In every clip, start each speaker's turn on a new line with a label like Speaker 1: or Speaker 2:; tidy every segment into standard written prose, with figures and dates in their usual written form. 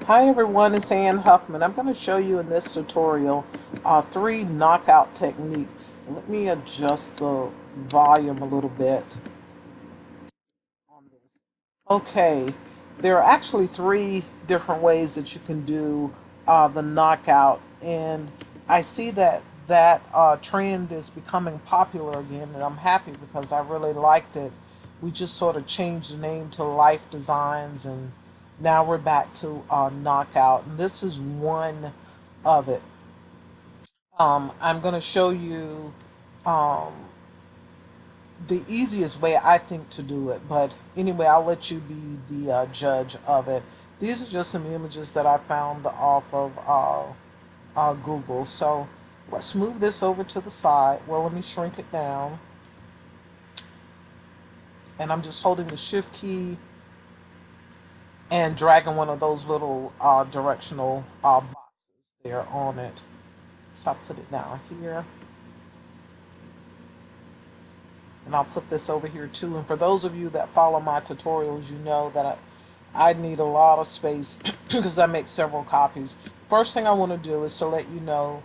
Speaker 1: Hi everyone, it's Ann Huffman. I'm going to show you in this tutorial three knockout techniques. Let me adjust the volume a little bit on this. Okay, there are actually three different ways that you can do the knockout, and I see that trend is becoming popular again, and I'm happy because I really liked it. We just sort of changed the name to Life Designs, and now we're back to knockout, and this is one of it. I'm going to show you um, the easiest way I think to do it. But anyway, I'll let you be the judge of it. These are just some images that I found off of Google. So let's move this over to the side. Well, let me shrink it down. And I'm just holding the shift key and dragging one of those little directional boxes there on it. So I'll put it down here. And I'll put this over here too. And for those of you that follow my tutorials, you know that I need a lot of space because I make several copies. First thing I want to do is to let you know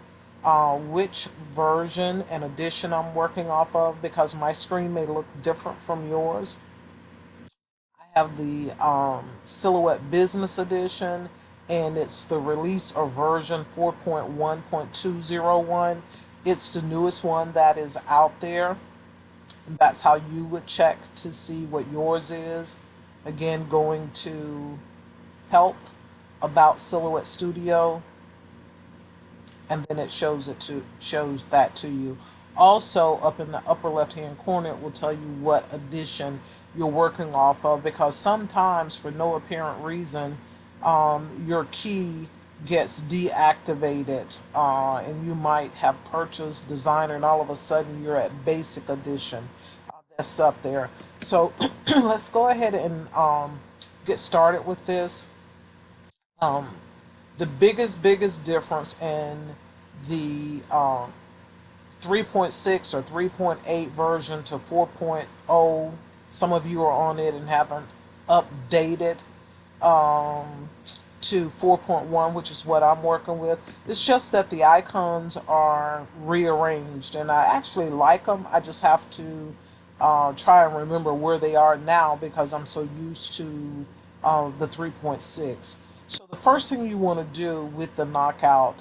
Speaker 1: which version and edition I'm working off of, because my screen may look different from yours. I have the Silhouette Business Edition, and it's the release or version 4.1.201. It's the newest one that is out there. That's how you would check to see what yours is. Again, going to help about Silhouette Studio, and then it shows that to you. Also, up in the upper left hand corner, it will tell you what edition you're working off of, because sometimes for no apparent reason your key gets deactivated, and you might have purchased designer and all of a sudden you're at basic edition. That's up there. So let's go ahead and get started with this. Um, the biggest difference in the 3.6 or 3.8 version to 4.0, some of you are on it and haven't updated um, to 4.1, which is what I'm working with. It's just that the icons are rearranged, and I actually like them. I just have to try and remember where they are now because I'm so used to the 3.6. So the first thing you want to do with the knockout,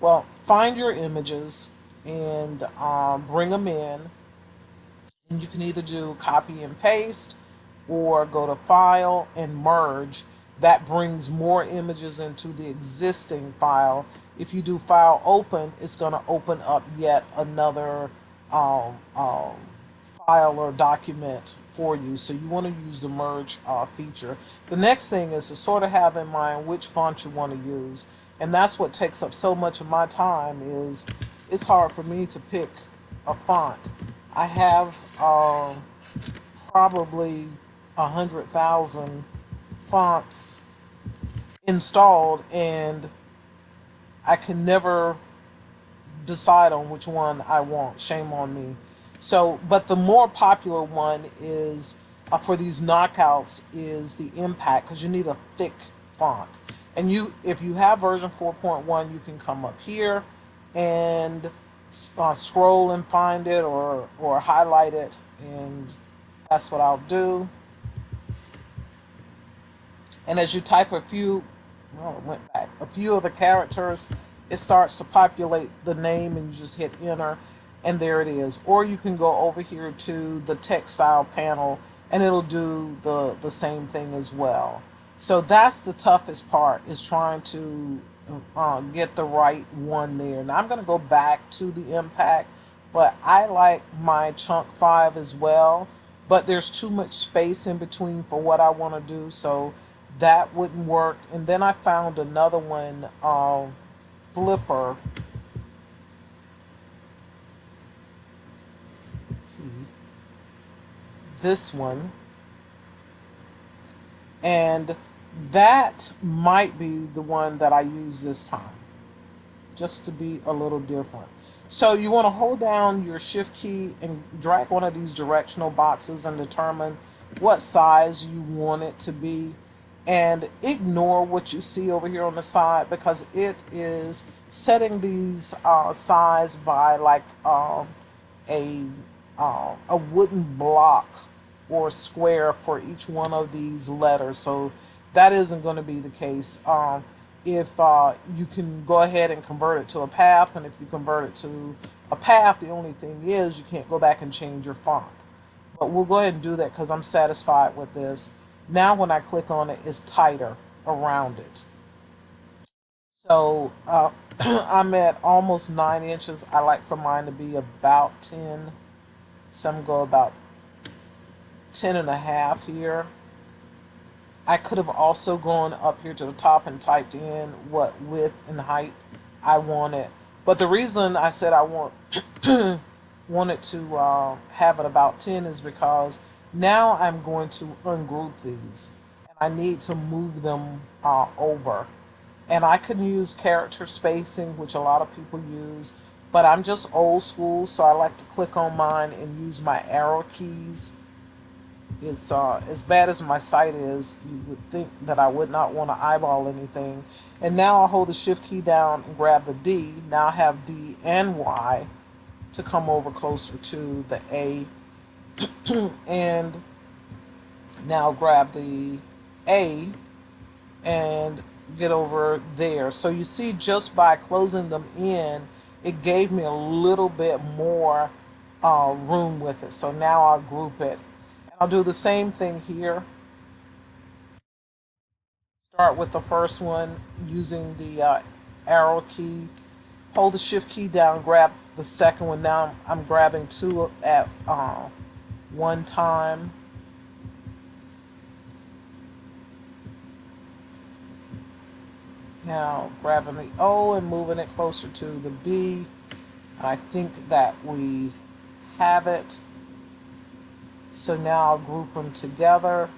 Speaker 1: well, find your images and bring them in. And you can either do copy and paste or go to file and merge. That brings more images into the existing file. If you do file open, it's going to open up yet another um, um, file or document for you. So you want to use the merge feature. The next thing is to sort of have in mind which font you want to use. And that's what takes up so much of my time, is it's hard for me to pick a font. I have probably 100,000 fonts installed, and I can never decide on which one I want. Shame on me. So, but the more popular one is for these knockouts is the Impact, because you need a thick font. And if you have version 4.1, you can come up here and scroll and find it, or highlight it, and that's what I'll do. And as you type a few, well, it went back, a few of the characters, it starts to populate the name, and you just hit enter, and there it is. Or you can go over here to the textile panel, and it'll do the same thing as well. So that's the toughest part, is trying to get the right one there. Now I'm going to go back to the Impact, but I like my chunk 5 as well, but there's too much space in between for what I want to do, so that wouldn't work. And then I found another one, Flipper. This one, and that might be the one that I use this time, just to be a little different. So you want to hold down your shift key and drag one of these directional boxes and determine what size you want it to be. and ignore what you see over here on the side because it is setting these size by like a a wooden block or square for each one of these letters. So that isn't going to be the case. If you can go ahead and convert it to a path, and if you convert it to a path, the only thing is you can't go back and change your font. But we'll go ahead and do that because I'm satisfied with this. Now when I click on it, it's tighter around it. So I'm at almost 9 inches. I like for mine to be about 10. So I'm going to go about 10 and a half here. I could have also gone up here to the top and typed in what width and height I wanted. But the reason I said I wanted to have it about 10 is because now I'm going to ungroup these. And I need to move them over. And I can use character spacing, which a lot of people use. But I'm just old school, so I like to click on mine and use my arrow keys. It's as bad as my sight is, you would think that I would not want to eyeball anything. And now I'll hold the shift key down and grab the D. Now I have D and Y to come over closer to the A. And now grab the A and get over there. So you see, just by closing them in, it gave me a little bit more room with it. So now I'll group it. I'll do the same thing here. Start with the first one using the arrow key. Hold the shift key down, grab the second one. Now I'm grabbing two at one time. Now grabbing the O and moving it closer to the B. I think that we have it. So now I'll group them together.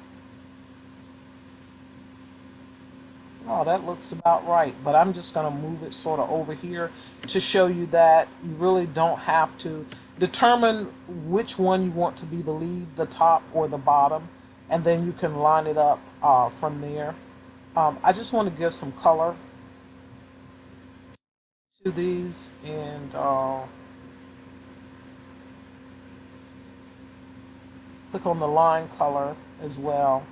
Speaker 1: Oh, that looks about right. But I'm just going to move it sort of over here to show you that you really don't have to determine which one you want to be the lead, the top or the bottom, and then you can line it up from there. I just want to give some color to these, and click on the line color as well.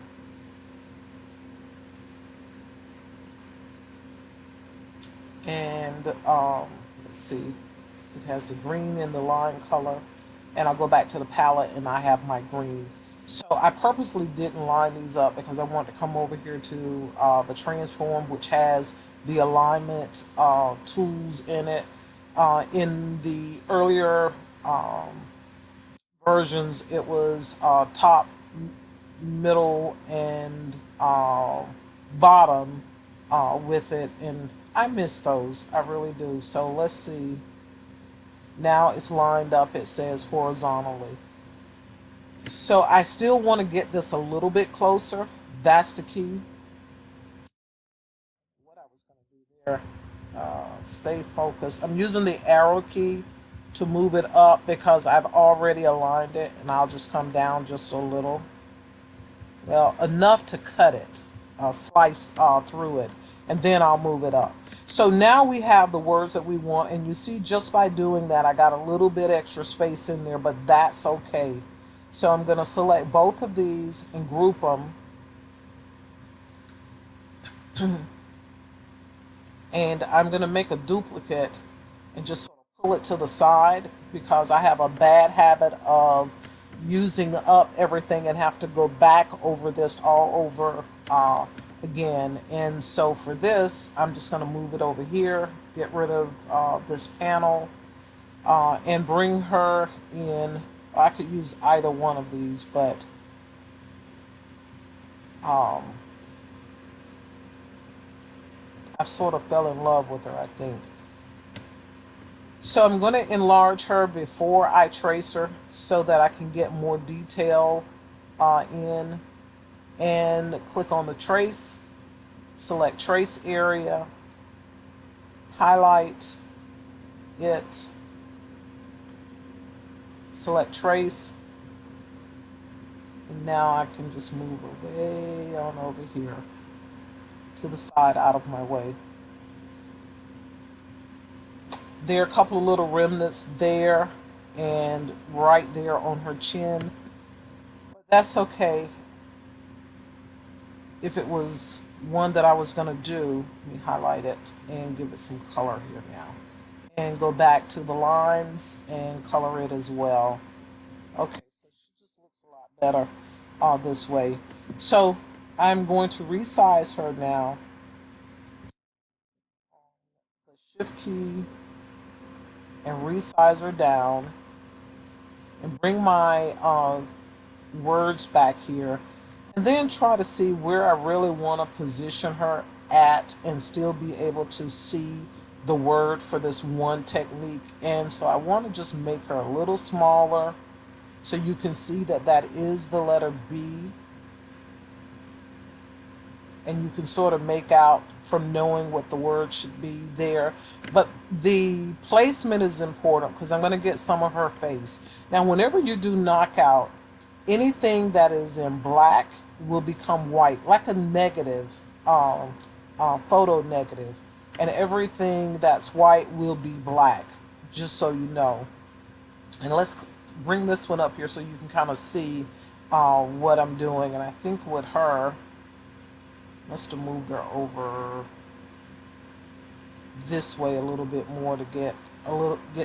Speaker 1: And let's see, it has the green in the line color, and I'll go back to the palette and I have my green. So I purposely didn't line these up because I want to come over here to the transform, which has the alignment tools in it. In the earlier versions, it was top, middle, and bottom with it, and I miss those. I really do. So let's see. Now it's lined up. It says horizontally. So I still want to get this a little bit closer. That's the key. What I was going to do there, stay focused. I'm using the arrow key to move it up because I've already aligned it, and I'll just come down just a little. Well, enough to cut it, slice through it, and then I'll move it up. So now we have the words that we want, and you see just by doing that, I got a little bit extra space in there, but that's okay. So I'm going to select both of these and group them. And I'm going to make a duplicate and just sort of pull it to the side because I have a bad habit of using up everything and have to go back over this all over again. And so for this, I'm just going to move it over here, get rid of this panel, and bring her in. I could use either one of these, but I sort of fell in love with her, I think. So I'm going to enlarge her before I trace her so that I can get more detail in, and click on the trace, select trace area, highlight it, select trace, and now I can just move her way on over here. to the side out of my way. There are a couple of little remnants there and right there on her chin, but that's okay. If it was one that I was going to do, let me highlight it and give it some color here now. And go back to the lines and color it as well. Okay, so she just looks a lot better this way. So I'm going to resize her now. The shift key and resize her down and bring my words back here, and then try to see where I really want to position her at and still be able to see the word for this one technique. And so I want to just make her a little smaller so you can see that that is the letter B, and you can sort of make out from knowing what the word should be there. But the placement is important because I'm going to get some of her face. Now, whenever you do knockout, anything that is in black will become white, like a negative, photo negative, and everything that's white will be black, just so you know. And let's bring this one up here so you can kind of see what I'm doing. And I think with her, must have moved her over this way a little bit more to get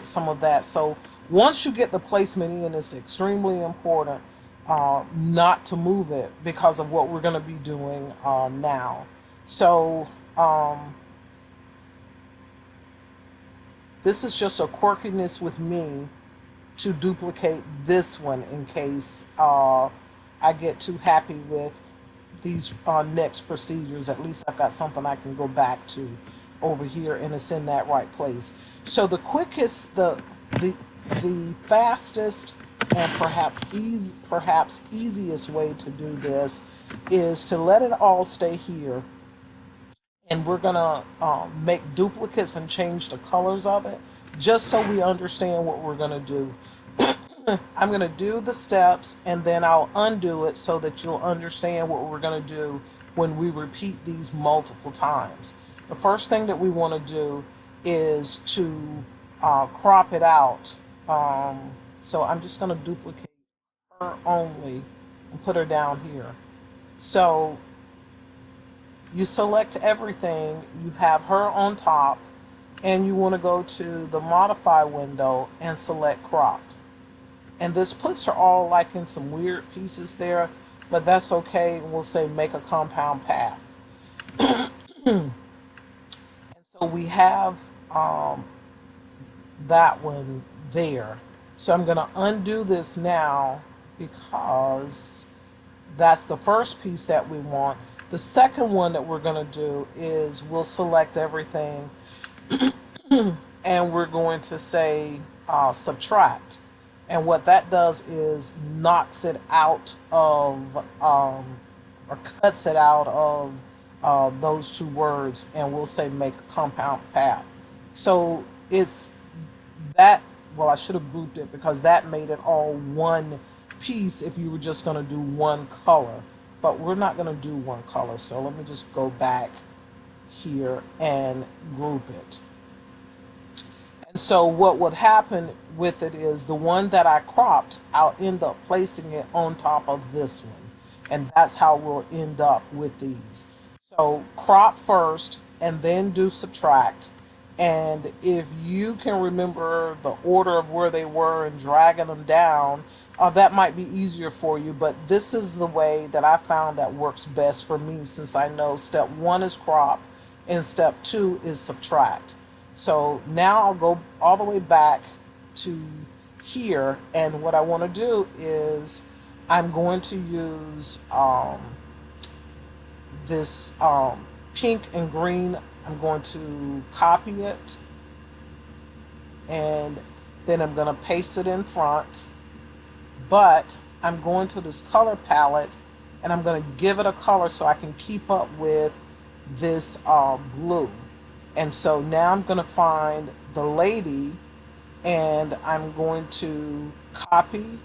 Speaker 1: some of that. So once you get the placement in, it's extremely important not to move it because of what we're going to be doing now. So this is just a quirkiness with me to duplicate this one in case I get too happy with these next procedures. At least I've got something I can go back to over here, and it's in that right place. So the quickest, the fastest, and perhaps easiest way to do this is to let it all stay here, and we're gonna make duplicates and change the colors of it, just so we understand what we're gonna do. I'm going to do the steps and then I'll undo it so that you'll understand what we're going to do when we repeat these multiple times. The first thing that we want to do is to crop it out. So I'm just going to duplicate her only and put her down here. So you select everything, you have her on top, and you want to go to the modify window and select crop. And this puts her all like in some weird pieces there, but that's okay. We'll say make a compound path. And so we have that one there. So I'm going to undo this now because that's the first piece that we want. The second one that we're going to do is we'll select everything and we're going to say subtract. And what that does is knocks it out of, or cuts it out of those two words, and we'll say make a compound path. So it's that, well, I should have grouped it because that made it all one piece if you were just going to do one color. But we're not going to do one color. So let me just go back here and group it. And so what would happen with it is the one that I cropped, I'll end up placing it on top of this one. And that's how we'll end up with these. So crop first and then do subtract. And if you can remember the order of where they were and dragging them down, that might be easier for you. But this is the way that I found that works best for me, since I know step 1 is crop and step 2 is subtract. So now I'll go all the way back to here, and what I want to do is I'm going to use this pink and green. I'm going to copy it, and then I'm going to paste it in front, but I'm going to this color palette and I'm going to give it a color so I can keep up with this blue. And so now I'm going to find the lady and I'm going to copy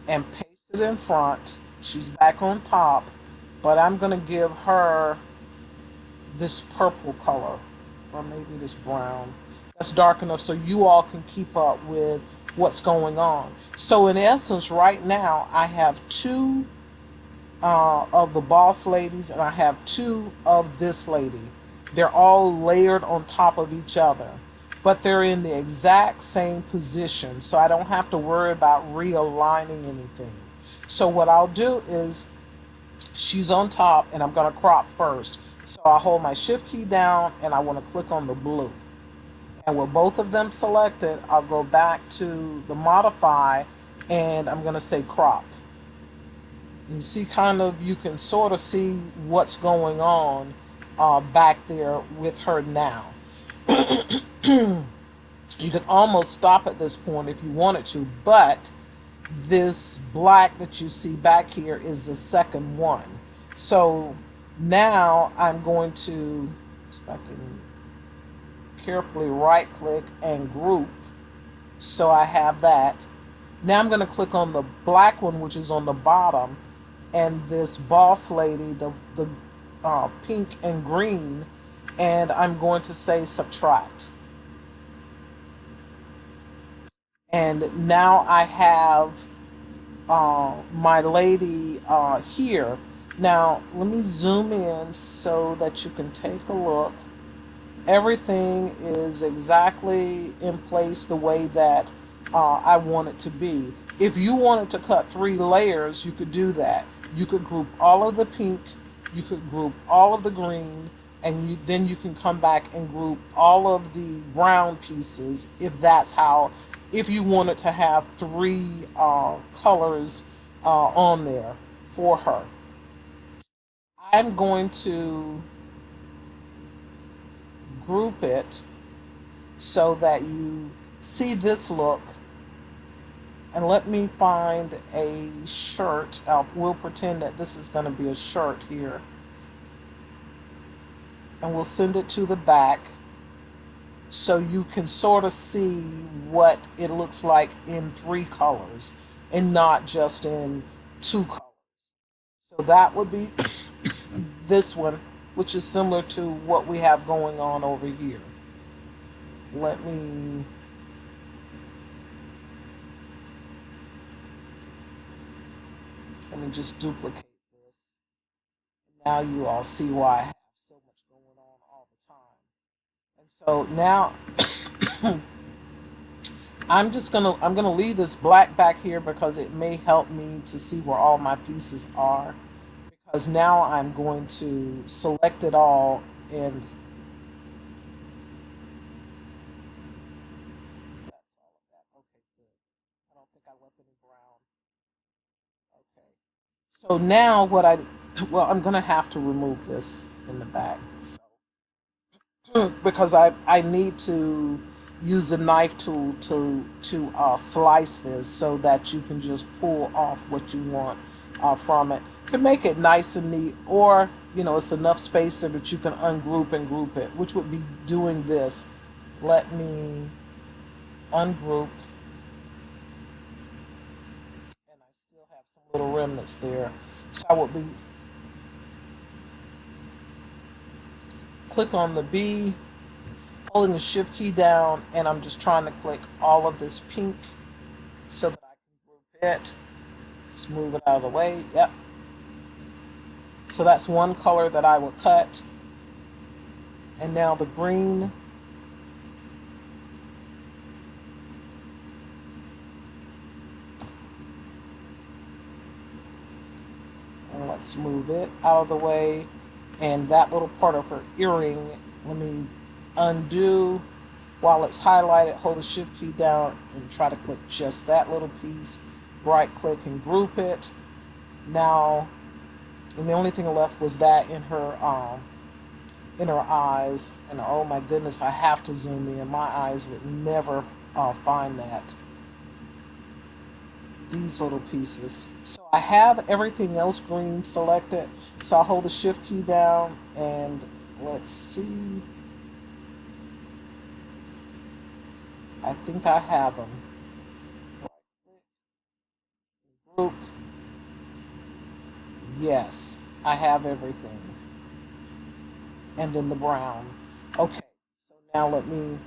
Speaker 1: and paste it in front. She's back on top, but I'm going to give her this purple color, or maybe this brown. That's dark enough so you all can keep up with what's going on. So in essence, right now, I have two of the boss ladies, and I have two of this lady. They're all layered on top of each other, but they're in the exact same position, so I don't have to worry about realigning anything. So what I'll do is, she's on top and I'm going to crop first. So I hold my shift key down and I want to click on the blue. And with both of them selected, I'll go back to the modify and I'm going to say crop. You see, kind of, you can sort of see what's going on back there with her now. You can almost stop at this point if you wanted to, but this black that you see back here is the second one. So now I'm going to, if I can carefully right click and group, so I have that. Now I'm going to click on the black one, which is on the bottom, and this boss lady, the pink and green, and I'm going to say subtract. And now I have my lady here. Now let me zoom in so that you can take a look. Everything is exactly in place the way that I want it to be. If you wanted to cut 3 layers, you could do that. You could group all of the pink, you could group all of the green, and then you can come back and group all of the brown pieces if that's how, if you wanted to have 3 colors on there for her. I'm going to group it so that you see this look. And let me find a shirt. We'll pretend that this is going to be a shirt here. And we'll send it to the back so you can sort of see what it looks like in 3 colors and not just in 2 colors. So that would be this one, which is similar to what we have going on over here. Let me just duplicate this. Now you all see why I have so much going on all the time. And so now I'm gonna leave this black back here because it may help me to see where all my pieces are. Because now I'm going to select it all, and that's all of that. Okay, good. I don't think I left any brown. Okay. So now well, I'm gonna have to remove this in the back. So because I need to use the knife tool to slice this so that you can just pull off what you want from it. You can make it nice and neat, or it's enough space so that you can ungroup and group it, which would be doing this. Let me ungroup, and I still have some little remnants there. So I would be click on the B, holding the shift key down, and I'm just trying to click all of this pink so that I can group it. Just move it out of the way. Yep. So that's one color that I will cut. And now the green. And let's move it out of the way. And that little part of her earring, let me undo. While it's highlighted, hold the shift key down and try to click just that little piece. Right click and group it. Now, and the only thing left was that in her eyes. And oh my goodness, I have to zoom in. My eyes would never find that. These little pieces. So I have everything else green selected. So I'll hold the shift key down and let's see. I think I have them. Group. Yes. I have everything. And then the brown. Okay, so now let me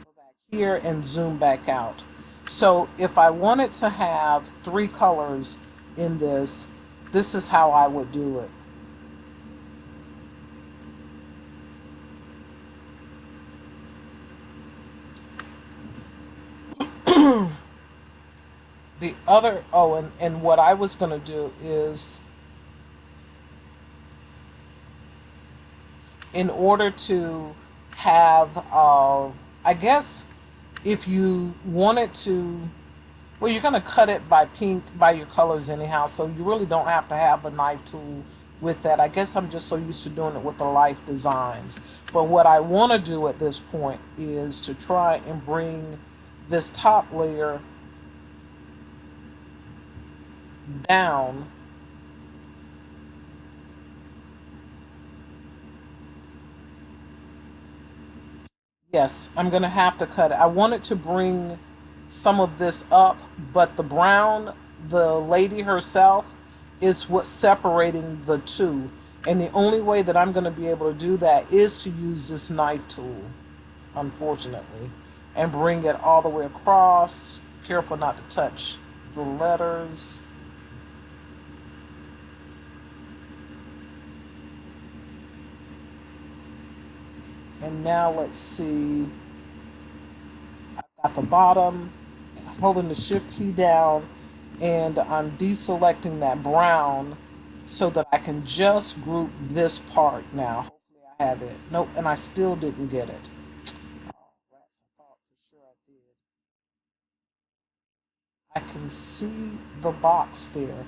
Speaker 1: go back here and zoom back out. So if I wanted to have three colors in this is how I would do it. The other, oh, and what I was going to do is, in order to have, I guess, if you wanted to, well, you're going to cut it by pink, by your colors anyhow, so you really don't have to have the knife tool with that. I guess I'm just so used to doing it with the Life Designs. But what I want to do at this point is to try and bring this top layer down. Yes, I'm going to have to cut it. I wanted to bring some of this up, but the brown, the lady herself, is what's separating the two. And the only way that I'm going to be able to do that is to use this knife tool, unfortunately, and bring it all the way across. Careful not to touch the letters. And now let's see. I've got the bottom, holding the shift key down, and I'm deselecting that brown so that I can just group this part now. Hopefully I have it. Nope, and I still didn't get it. Oh, rats, I thought for sure I did. I can see the box there.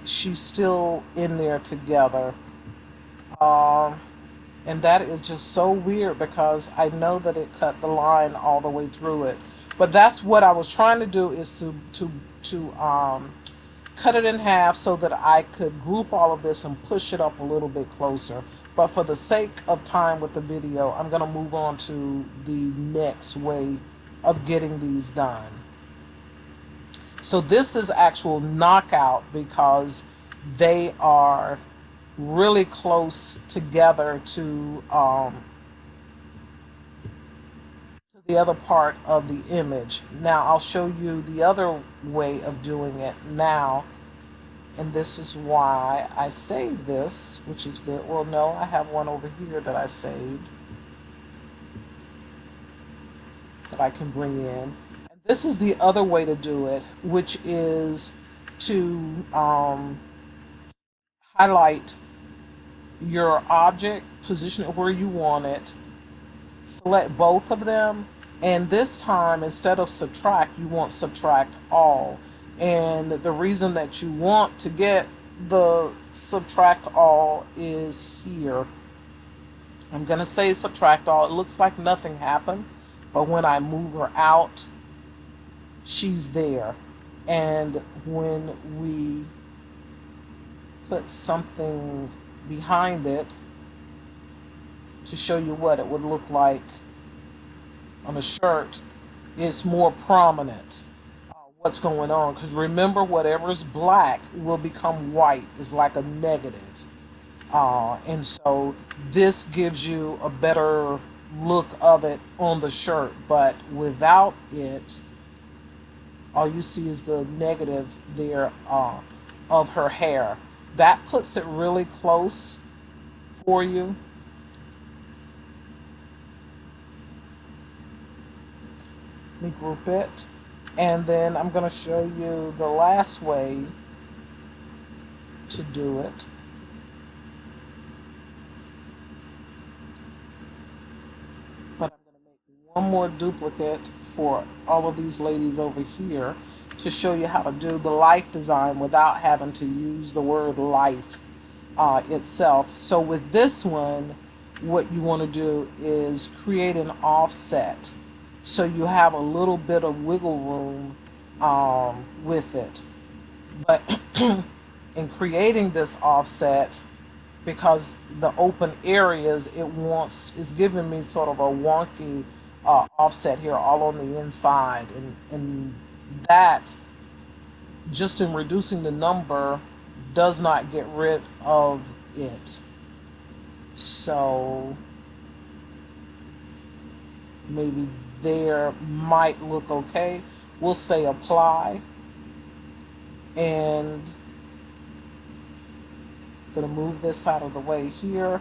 Speaker 1: She's still in there together. Um, and that is just so weird because I know that it cut the line all the way through it. But that's what I was trying to do, is to cut it in half so that I could group all of this and push it up a little bit closer. But for the sake of time with the video, I'm going to move on to the next way of getting these done. So this is actual knockout because they are really close together to the other part of the image. Now I'll show you the other way of doing it now, and this is why I saved this, which is good. Well, no, I have one over here that I saved that I can bring in. And this is the other way to do it, which is to highlight your object, position it where you want it, select both of them, and this time instead of subtract, you want subtract all. And the reason that you want to get the subtract all is here. I'm going to say subtract all. It looks like nothing happened, but when I move her out, she's there. And when we put something behind it to show you what it would look like on a shirt, it's more prominent what's going on, because remember, whatever's black will become white. It's like a negative. And so this gives you a better look of it on the shirt, but without it, all you see is the negative there of her hair. That puts it really close for you. Let me group it. And then I'm going to show you the last way to do it. But I'm going to make one more duplicate for all of these ladies over here to show you how to do the life design without having to use the word life itself. So with this one, what you want to do is create an offset so you have a little bit of wiggle room with it. But in creating this offset, because the open areas is giving me sort of a wonky offset here all on the inside, and that, just in reducing the number, does not get rid of it. So maybe there might look okay. We'll say apply, and I'm going to move this out of the way here.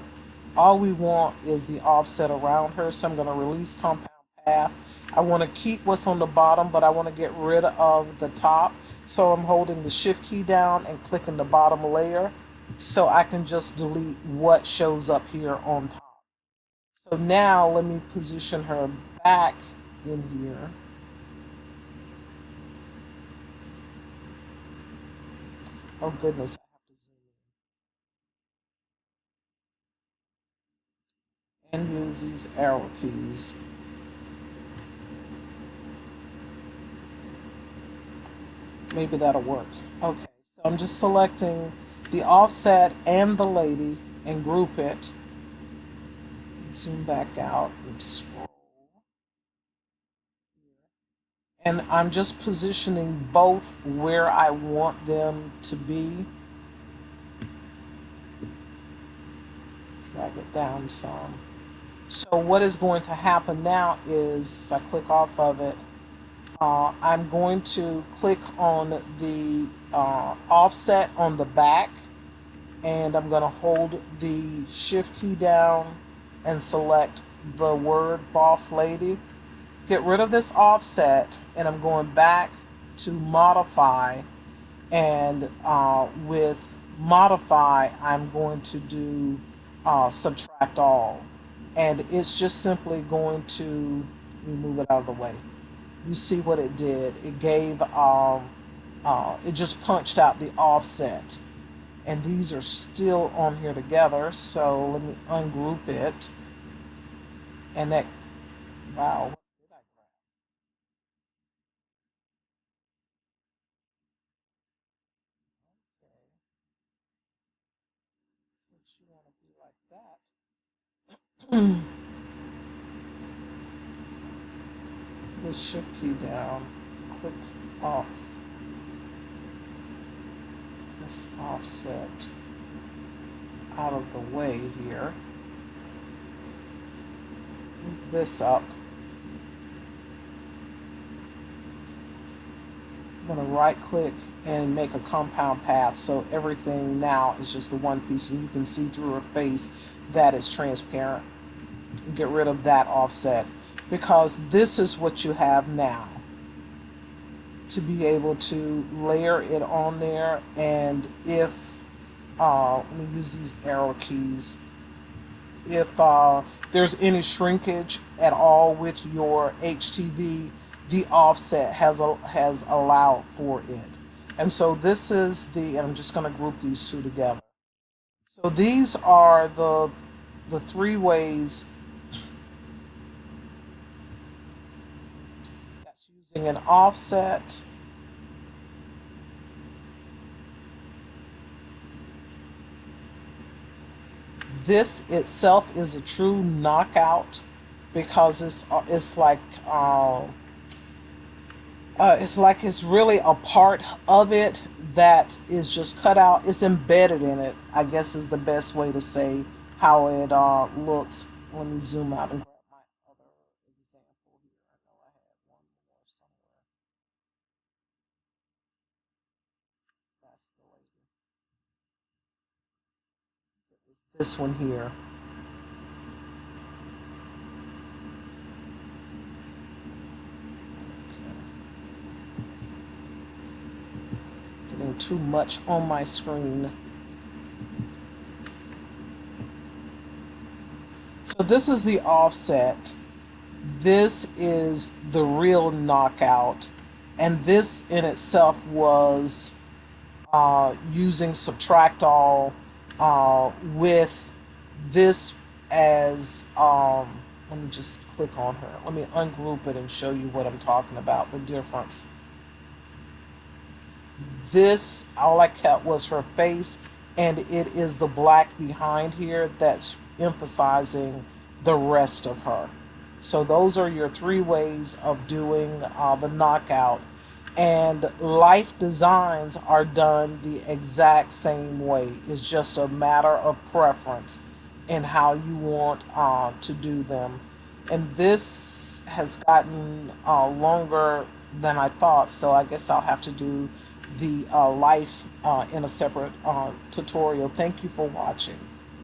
Speaker 1: All we want is the offset around her, so I'm going to release compound path. I want to keep what's on the bottom, but I want to get rid of the top. So I'm holding the shift key down and clicking the bottom layer so I can just delete what shows up here on top. So now let me position her back in here. Oh goodness, I have to zoom in and use these arrow keys. Maybe that'll work. Okay, so I'm just selecting the offset and the lady and group it. Zoom back out and scroll. And I'm just positioning both where I want them to be. Drag it down some. So what is going to happen now is, as I click off of it, I'm going to click on the offset on the back, and I'm going to hold the shift key down and select the word boss lady. Get rid of this offset, and I'm going back to modify, and with modify I'm going to do subtract all, and it's just simply going to remove it out of the way. You see what it did? It gave it just punched out the offset, and these are still on here together. So let me ungroup it, and that, wow, what did I grab? Okay, since you want to be like that, the shift key down, click off this offset out of the way here. Move this up. I'm going to right click and make a compound path, so everything now is just the one piece, and you can see through her face that is transparent. Get rid of that offset, because this is what you have now to be able to layer it on there. And if let me use these arrow keys, if there's any shrinkage at all with your HTV, the offset has allowed for it. And so this is the, and I'm just going to group these two together. So these are the three ways that's using an offset, this itself is a true knockout, because it's like it's really a part of it that is just cut out. It's embedded in it, I guess, is the best way to say how it looks. Let me zoom out and grab my other example here. I know I had one more somewhere. That's the lady. It was this one here. Getting too much on my screen. So this is the offset. This is the real knockout. And this in itself was using subtract all with this as, let me just click on her. Let me ungroup it and show you what I'm talking about, the difference. This, all I kept was her face, and it is the black behind here that's emphasizing the rest of her. So those are your three ways of doing the knockout. And life designs are done the exact same way. It's just a matter of preference in how you want to do them. And this has gotten longer than I thought, so I guess I'll have to do the life in a separate tutorial. Thank you for watching.